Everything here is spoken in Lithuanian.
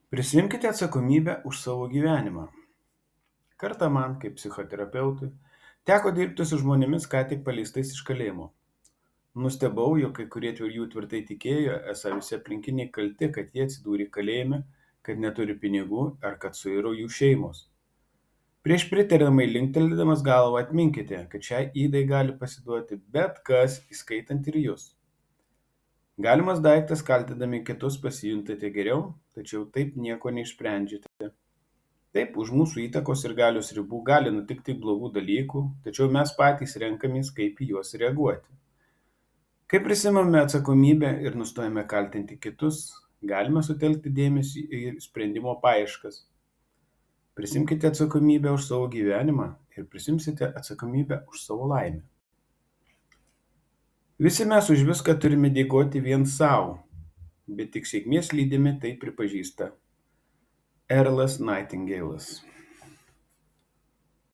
Prisiimkite atsakomybę už savo gyvenimą. Kartą man, kaip psichoterapeutui, teko dirbti su žmonėmis ką tik paleistais iš kalėjimo. Nustebau, jog kai kurie jų tvirtai tikėjo, esą visi aplinkiniai kalti, kad jie atsidūrė kalėjime, kad neturi pinigų ar kad suiro jų šeimos. Prieš pritariamai linktelėdamas galvą atminkite, kad šiai ydai gali pasiduoti bet kas, įskaitant ir jūs. Galimas daiktas kaltindami kitus pasijuntate geriau, tačiau taip nieko neišsprendžiate. Taip, už mūsų įtakos ir galios ribų gali nutikti blogų dalykų, tačiau mes patys renkamės, kaip į juos reaguoti. Kai prisimame atsakomybę ir nustojame kaltinti kitus, galime sutelkti dėmesį į sprendimo paieškas. Prisimkite atsakomybę už savo gyvenimą ir prisimsite atsakomybę už savo laimę. Visi mes už viską turime dėkoti vien savo, bet tik sėkmės lydimi tai pripažįsta. Earlas Nightingale'as.